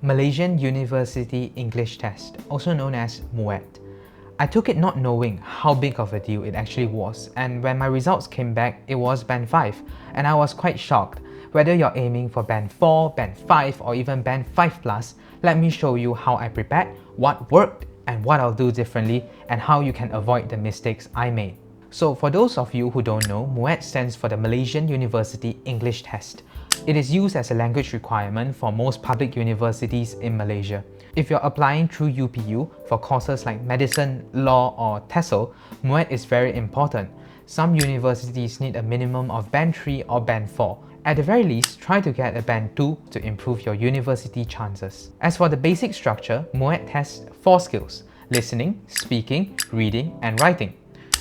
Malaysian University English Test, also known as MUET. I took it not knowing how big of a deal it actually was, and when my results came back, it was Band 5, and I was quite shocked. Whether you're aiming for Band 4, Band 5 or even Band 5+, let me show you how I prepared, what worked, and what I'll do differently, and how you can avoid the mistakes I made. So for those of you who don't know, MUET stands for the Malaysian University English Test. It is used as a language requirement for most public universities in Malaysia. If you're applying through UPU for courses like medicine, law or TESOL, MUET is very important. Some universities need a minimum of Band 3 or Band 4. At the very least, try to get a Band 2 to improve your university chances. As for the basic structure, MUET tests 4 skills: listening, speaking, reading and writing.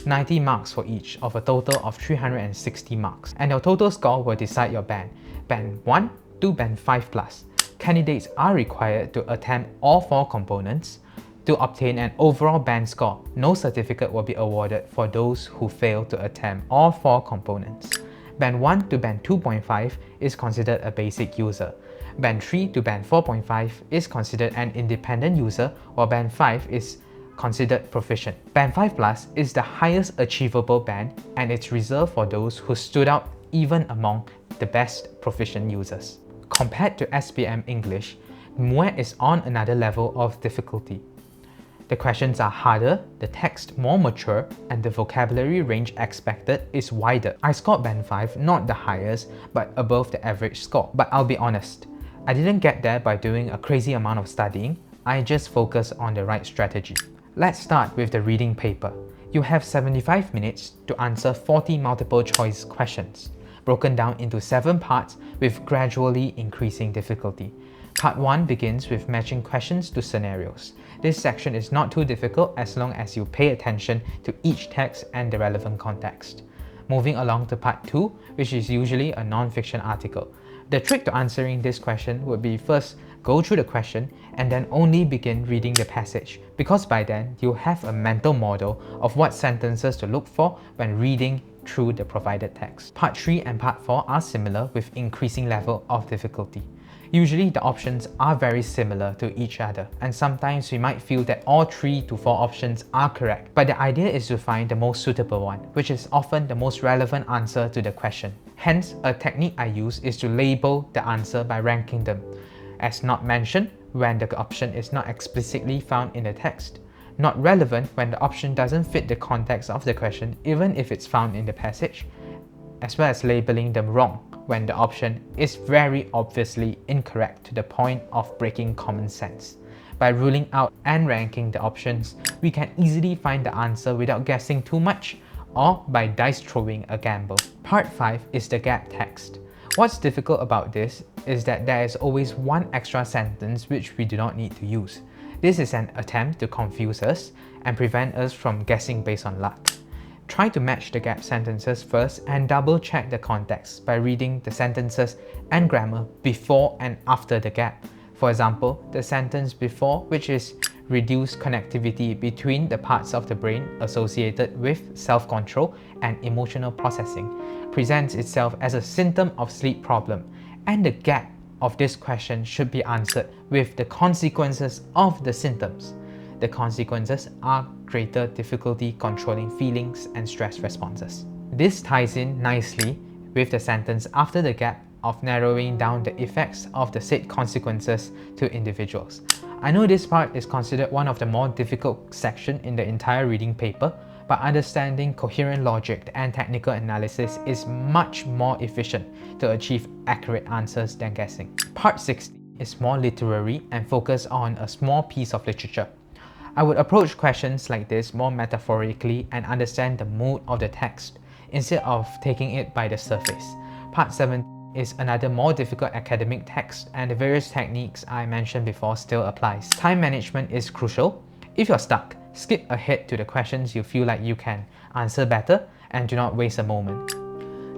90 marks for each of a total of 360 marks, and your total score will decide your band, Band 1 to Band 5+. Candidates are required to attempt all 4 components. To obtain an overall band score, no certificate will be awarded for those who fail to attempt all 4 components. Band 1 to Band 2.5 is considered a basic user. Band 3 to Band 4.5 is considered an independent user, while Band 5 is considered proficient. Band 5+ is the highest achievable band, and it's reserved for those who stood out even among the best proficient users. Compared to SPM English, MUET is on another level of difficulty. The questions are harder, the text more mature, and the vocabulary range expected is wider. I scored Band 5, not the highest, but above the average score. But I'll be honest, I didn't get there by doing a crazy amount of studying, I just focused on the right strategy. Let's start with the reading paper. You have 75 minutes to answer 40 multiple choice questions, broken down into 7 parts with gradually increasing difficulty. Part 1 begins with matching questions to scenarios. This section is not too difficult as long as you pay attention to each text and the relevant context. Moving along to Part 2, which is usually a non-fiction article. The trick to answering this question would be first go through the question and then only begin reading the passage, because by then you'll have a mental model of what sentences to look for when reading through the provided text. Part 3 and Part 4 are similar with increasing level of difficulty. Usually the options are very similar to each other, and sometimes we might feel that all 3 to 4 options are correct, but the idea is to find the most suitable one, which is often the most relevant answer to the question. Hence, a technique I use is to label the answer by ranking them, as not mentioned when the option is not explicitly found in the text, not relevant when the option doesn't fit the context of the question even if it's found in the passage, as well as labeling them wrong when the option is very obviously incorrect to the point of breaking common sense. By ruling out and ranking the options, we can easily find the answer without guessing too much, or by dice throwing a gamble. Part 5 is the gap text. What's difficult about this is that there is always one extra sentence which we do not need to use. This is an attempt to confuse us and prevent us from guessing based on luck. Try to match the gap sentences first and double check the context by reading the sentences and grammar before and after the gap. For example, the sentence before, which is reduced connectivity between the parts of the brain associated with self-control and emotional processing, presents itself as a symptom of sleep problem, and the gap of this question should be answered with the consequences of the symptoms. The consequences are greater difficulty controlling feelings and stress responses. This ties in nicely with the sentence after the gap of narrowing down the effects of the said consequences to individuals. I know this part is considered one of the more difficult sections in the entire reading paper, but understanding coherent logic and technical analysis is much more efficient to achieve accurate answers than guessing. Part 60 is more literary and focused on a small piece of literature. I would approach questions like this more metaphorically and understand the mood of the text, instead of taking it by the surface. Part 7 is another more difficult academic text, and the various techniques I mentioned before still applies. Time management is crucial. If you're stuck, skip ahead to the questions you feel like you can answer better and do not waste a moment.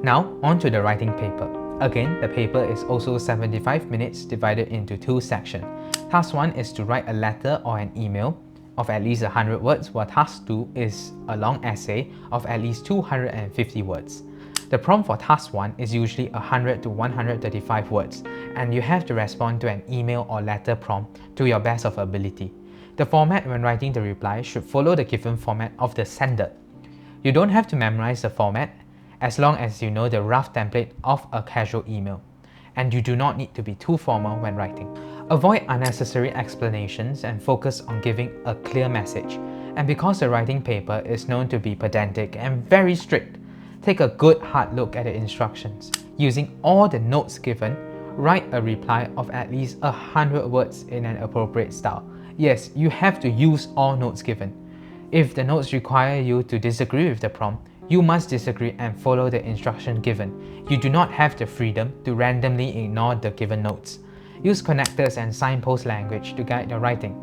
Now, on to the writing paper. Again, the paper is also 75 minutes divided into 2 sections. Task 1 is to write a letter or an email of at least 100 words, while Task 2 is a long essay of at least 250 words. The prompt for Task 1 is usually 100 to 135 words, and you have to respond to an email or letter prompt to your best of ability. The format when writing the reply should follow the given format of the sender. You don't have to memorize the format as long as you know the rough template of a casual email, and you do not need to be too formal when writing. Avoid unnecessary explanations and focus on giving a clear message. And because the writing paper is known to be pedantic and very strict, take a good hard look at the instructions. Using all the notes given, write a reply of at least 100 words in an appropriate style. Yes, you have to use all notes given. If the notes require you to disagree with the prompt, you must disagree and follow the instruction given. You do not have the freedom to randomly ignore the given notes. Use connectors and signpost language to guide your writing.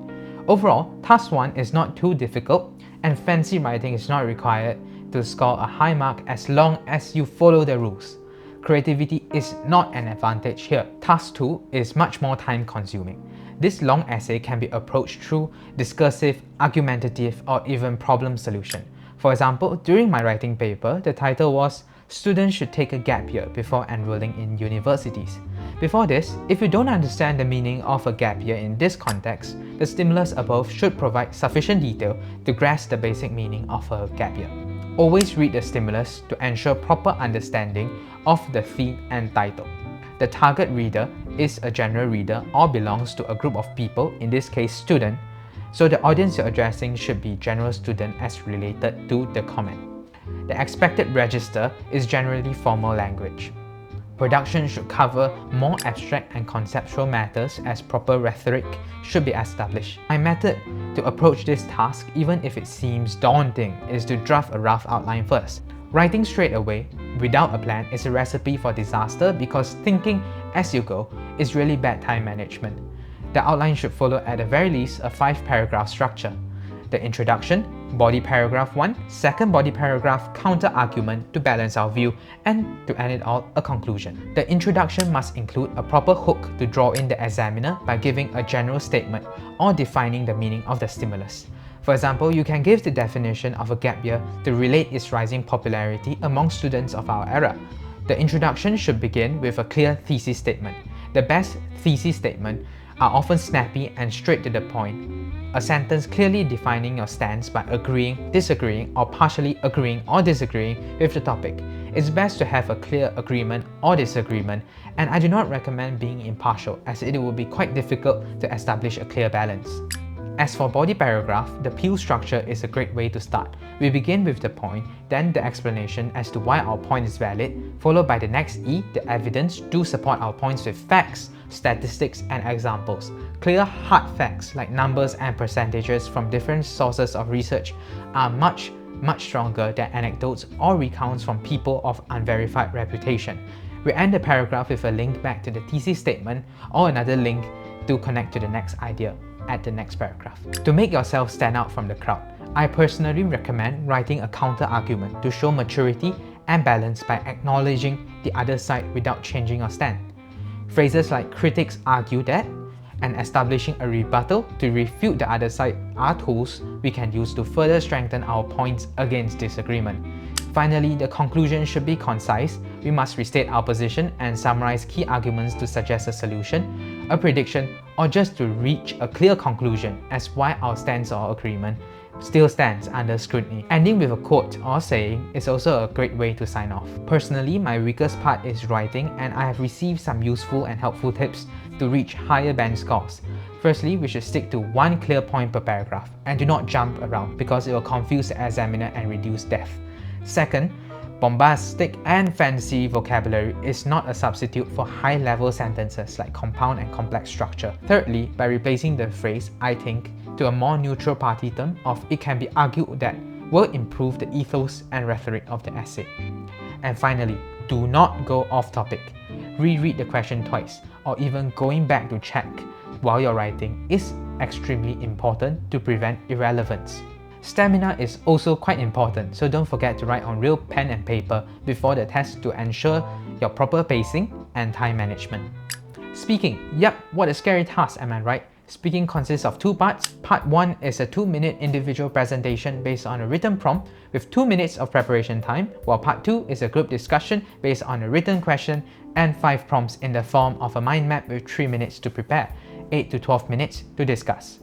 Overall, task 1 is not too difficult and fancy writing is not required to score a high mark as long as you follow the rules. Creativity is not an advantage here. Task 2 is much more time consuming. This long essay can be approached through discursive, argumentative, or even problem solution. For example, during my writing paper, the title was "Students should take a gap year before enrolling in universities." Before this, if you don't understand the meaning of a gap year in this context, the stimulus above should provide sufficient detail to grasp the basic meaning of a gap year. Always read the stimulus to ensure proper understanding of the theme and title. The target reader is a general reader or belongs to a group of people, in this case student, so the audience you're addressing should be general student as related to the comment. The expected register is generally formal language. Production should cover more abstract and conceptual matters as proper rhetoric should be established. My method to approach this task, even if it seems daunting, is to draft a rough outline first. Writing straight away, without a plan, is a recipe for disaster because thinking as you go is really bad time management. The outline should follow at the very least a 5-paragraph structure. The introduction, body paragraph 1, second body paragraph, counter-argument to balance our view, and to end it all, a conclusion. The introduction must include a proper hook to draw in the examiner by giving a general statement or defining the meaning of the stimulus. For example, you can give the definition of a gap year to relate its rising popularity among students of our era. The introduction should begin with a clear thesis statement. The best thesis statements are often snappy and straight to the point. A sentence clearly defining your stance by agreeing, disagreeing, or partially agreeing or disagreeing with the topic. It's best to have a clear agreement or disagreement, and I do not recommend being impartial as it will be quite difficult to establish a clear balance. As for body paragraph, the peel structure is a great way to start. We begin with the point, then the explanation as to why our point is valid, followed by the next E, the evidence, to support our points with facts, statistics, and examples. Clear hard facts like numbers and percentages from different sources of research are much stronger than anecdotes or recounts from people of unverified reputation. We end the paragraph with a link back to the thesis statement or another link to connect to the next idea at the next paragraph. To make yourself stand out from the crowd, I personally recommend writing a counter-argument to show maturity and balance by acknowledging the other side without changing your stand. Phrases like critics argue that and establishing a rebuttal to refute the other side are tools we can use to further strengthen our points against disagreement. Finally, the conclusion should be concise. We must restate our position and summarize key arguments to suggest a solution, a prediction, or just to reach a clear conclusion as why our stance or agreement still stands under scrutiny. Ending with a quote or saying is also a great way to sign off. Personally, my weakest part is writing, and I have received some useful and helpful tips to reach higher band scores. Firstly, we should stick to one clear point per paragraph and do not jump around because it will confuse the examiner and reduce depth. Second, bombastic and fancy vocabulary is not a substitute for high-level sentences like compound and complex structure. Thirdly, by replacing the phrase "I think" to a more neutral party term of "it can be argued that" will improve the ethos and rhetoric of the essay. And finally, do not go off topic. Reread the question twice, or even going back to check while you're writing is extremely important to prevent irrelevance. Stamina is also quite important, so don't forget to write on real pen and paper before the test to ensure your proper pacing and time management. Speaking, yep, what a scary task, am I right? Speaking consists of 2 parts. Part 1 is a 2-minute individual presentation based on a written prompt with 2 minutes of preparation time, while Part 2 is a group discussion based on a written question and 5 prompts in the form of a mind map with 3 minutes to prepare, 8 to 12 minutes to discuss.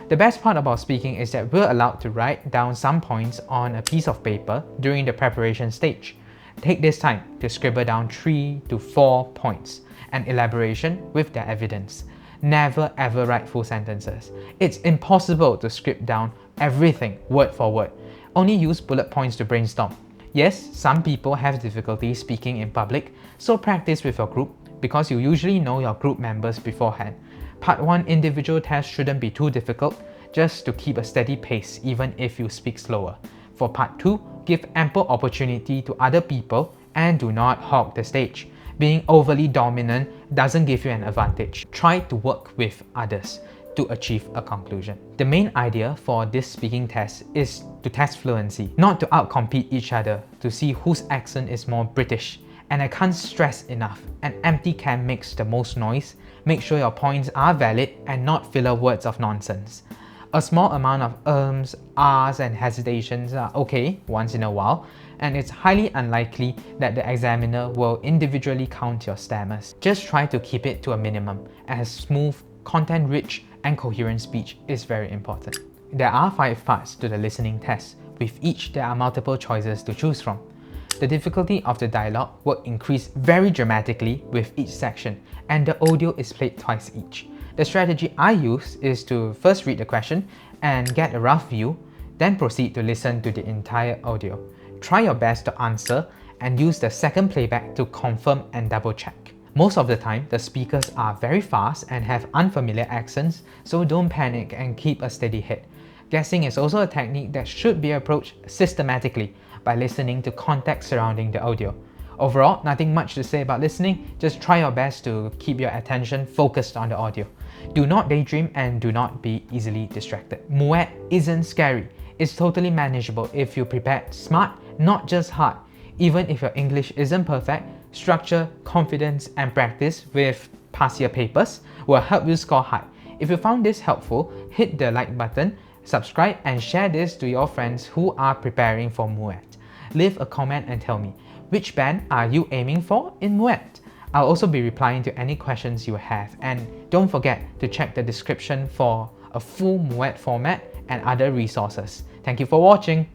The best part about speaking is that we're allowed to write down some points on a piece of paper during the preparation stage. Take this time to scribble down 3 to 4 points and elaboration with their evidence. Never ever write full sentences. It's impossible to script down everything word for word. Only use bullet points to brainstorm. Yes, some people have difficulty speaking in public, so practice with your group because you usually know your group members beforehand. Part 1 individual test shouldn't be too difficult, just to keep a steady pace even if you speak slower. For Part 2, give ample opportunity to other people and do not hog the stage. Being overly dominant doesn't give you an advantage. Try to work with others to achieve a conclusion. The main idea for this speaking test is to test fluency, not to outcompete each other to see whose accent is more British. And I can't stress enough, an empty can makes the most noise. Make sure your points are valid and not filler words of nonsense. A small amount of ums, ahs and hesitations are okay once in a while, and it's highly unlikely that the examiner will individually count your stammers. Just try to keep it to a minimum, as smooth, content-rich and coherent speech is very important. There are 5 parts to the listening test. With each, there are multiple choices to choose from. The difficulty of the dialogue will increase very dramatically with each section, and the audio is played twice each. The strategy I use is to first read the question and get a rough view, then proceed to listen to the entire audio. Try your best to answer and use the second playback to confirm and double check. Most of the time, the speakers are very fast and have unfamiliar accents, so don't panic and keep a steady head. Guessing is also a technique that should be approached systematically by listening to context surrounding the audio. Overall, nothing much to say about listening, just try your best to keep your attention focused on the audio. Do not daydream and do not be easily distracted. MUET isn't scary, it's totally manageable if you prepare smart, not just hard. Even if your English isn't perfect, structure, confidence and practice with past year papers will help you score high. If you found this helpful, hit the like button, subscribe and share this to your friends who are preparing for MUET. Leave a comment and tell me, which band are you aiming for in MUET? I'll also be replying to any questions you have, and don't forget to check the description for a full MUET format and other resources. Thank you for watching!